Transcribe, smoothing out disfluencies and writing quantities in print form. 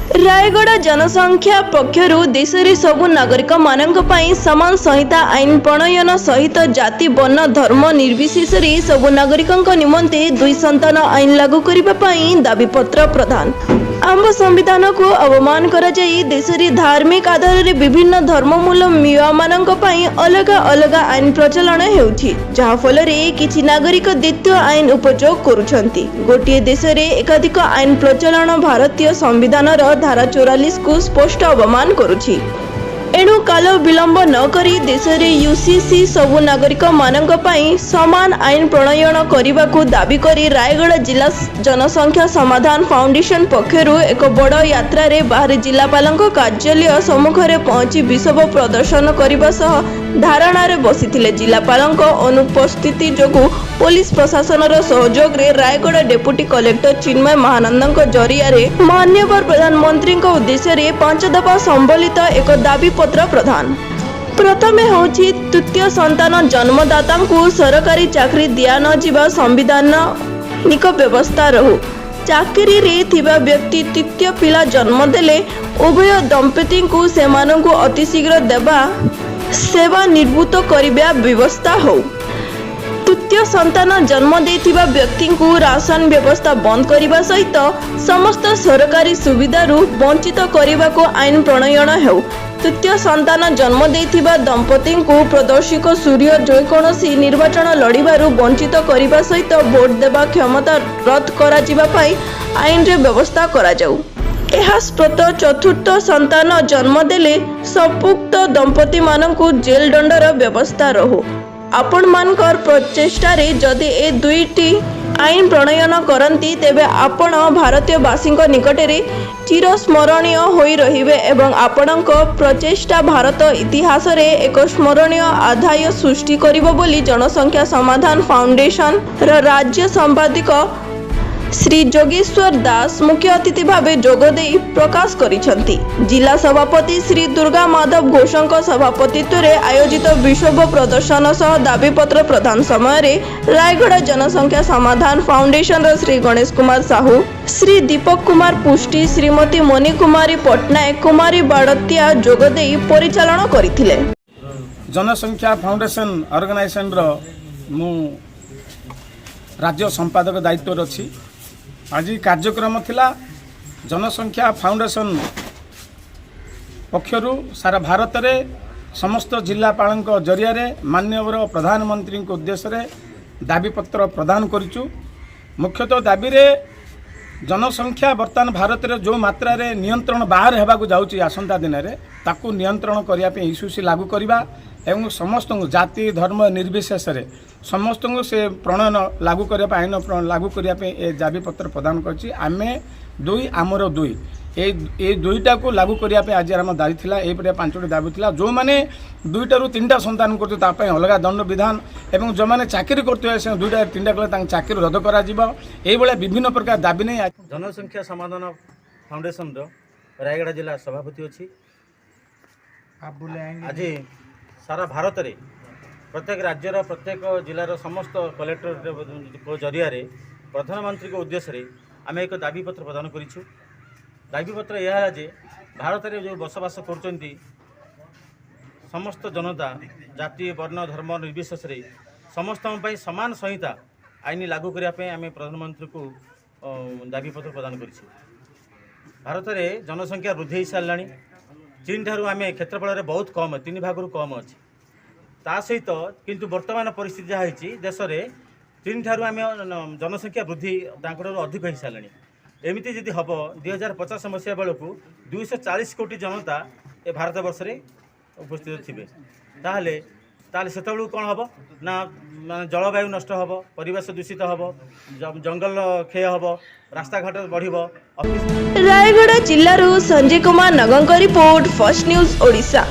रायगढ़ जनसंख्या पक्षर देश में सबु नागरिक मानक पई समान संहिता आईन प्रणयन सहित जाति वर्ण धर्म निर्विशेष सबु नागरिकों निमंते 2 संतान आईन लागू करने पई दाबीपत्र प्रदान। आम संविधान को अवमान करा जाई देश में धार्मिक आधार रे विभिन्न धर्ममूलम्बी मानक पई अलग अलग आईन प्रचलन हेउछि, जहा फल रे किछि नागरिक द्वितीय आईन उपयोग करुछंती। गोटे देश रे एकाधिक आईन प्रचलन भारतीय संविधान धारा 44 को स्पष्ट अवमान करुछि। एणु काल विलंब न करी देश रे यूसीसी सबु नागरिक मानक पई समान आईन प्रणयन करने को दाबी करी रायगढ़ जिला जनसंख्या समाधान फाउंडेशन पक्षरु एक बड़ यात्रा रे बाहर जिलापालक कार्यालय सम्मुख रे पहुंची विक्षोभ प्रदर्शन करने सह धारणा रे बसिथिले। जिलापालक अनुपस्थिति जोगु पुलिस प्रशासन सहयोग रे रायगढ़ डेप्यूटी कलेक्टर चिन्मय महानंद जरिया रे माननीय प्रधानमंत्री उद्देश्य रे 5 दफा संबलित एक दाबी पत्र प्रदान। प्रथमे होछि तृतीय संतान जन्मदाता को सरकारी चाकरी दिया न जिबा संविधानिक व्यवस्था रहू। चाकरी रे थिबा व्यक्ति तृतीय पिला जन्म देले उभय दंपति को सेमानकु अति शीघ्र देबा सेवा निवृत्त करिबा व्यवस्था हो। तृतीय संतान जन्म देथिबा व्यक्ति को राशन व्यवस्था बंद करने सहित समस्त सरकारी सुविधारू वंचित करने को आईन प्रणयन हो। तृतीय संतान जन्म देथिबा दंपति को प्रदर्शिक सूर्य जेकोसी निर्वाचन लड़िबारू वंचित करने सहित भोट देवा क्षमता रद्द करा जिबा पाई आईन रे व्यवस्था करा जाऊ। एहास्पृत चतुर्थ संतान जन्म देले संपुक्त दंपति मानकु जेल दंडर व्यवस्था रहू। आपण मानकर प्रचेष्टा रे जदि ए दुईटी आईन प्रणयन करती तेबे आपण भारतीय वासी निकट रे चिरस्मरणीय होई रहिबे एवं आपणक प्रचेष्टा भारत इतिहास रे एक स्मरणीय अध्याय सृष्टि करिबो बोली जनसंख्या समाधान फाउंडेशन र राज्य संपादक श्री जोगेश्वर दास मुख्य अतिथि भावे जोगदे प्रकाश करिसंती। जिला सभापति श्री दुर्गा माधव घोषक सभापतित्व रे आयोजित विक्षोभ प्रदर्शन सह दाबीपत्र प्रदान समय रे रायगढ़ जनसंख्या समाधान फाउंडेशन र श्री गणेश कुमार साहू, श्री दीपक कुमार पुष्टि, श्रीमती मणि कुमारी पटनायक, कुमारी बाड़तिया जोगदे परिचालन करथिले। जनसंख्या फाउंडेशन ऑर्गेनाइजेशन रो मु राज्य संपादक दायित्व अछि। आज कार्यक्रम थिला जनसंख्या फाउंडेशन पक्षरु सारा भारत रे समस्त जिलापालक जरिया रे माननीय प्रधानमंत्री को उद्देश्य रे दाबीपत्र प्रदान करिचु। मुख्यतः दाबी रे जनसंख्या बर्तमान भारत रे जो मात्रा रे नियंत्रण बाहर हेबाकु जाउची आसंता दिन रे ताकू नियंत्रण करिया पे यूसीसी लागू करिबा एवं समस्त जाति धर्म निर्विशेष रे समस्त से प्रणयन लागू करने आईन लागू करने दाबीपत्र प्रदान करछि। आमे दुई आमर दुई ए दुईटा को लागू करने आज आम दाबी थिला। ए 5टी दाबी थिला। जो माने 2टारू 3टा संतान करते अलग दंड विधान एवं जो माने चाकरी करते से 2टा 3टा कले चाकरी रद्द करा जिवो। ए भले विभिन्न प्रकार दाबी नहीं जनसंख्या समाधान फाउंडेशन रायगढ़ जिला सभापति अच्छी। आज सारा भारत रे प्रत्येक राज्यर प्रत्येक जिलार समस्त कलेक्टर को जरिया रे प्रधानमंत्री को उद्देश्य रे आम एक दाबीपत्र प्रदान करिछु। दाबीपत्र यह जे भारत रे जो बसवास करचंती समस्त जनता जाति वर्ण धर्म निर्विशेष रे समस्त समान संहिता आईन लागू करने आम प्रधानमंत्री को दाबीपत्र प्रदान करिछु। भारत रे जनसंख्या वृद्धि हो साराणी। चीन ठारू आम क्षेत्रफल में बहुत कम 3 भाग कम अच्छी। ता सहित किंतु वर्तमान परिस्थिति जहाँ देश में 3 ठारू आम जनसंख्या वृद्धि अधिक हो साराणी। एमती जदि हम 2050 मसीहा बेलू 240 कोटी जनता ए भारत वर्ष में उपस्थित थे ताले से कौन हम ना मान जलवायु नष्ट हम, परिवेश दूषित हम, जंगल क्षय हम, रास्ता घाट बढ़। रायगढ़ जिल्लारू संजय कुमार नगंक रिपोर्ट, फर्स्ट न्यूज ओडिशा।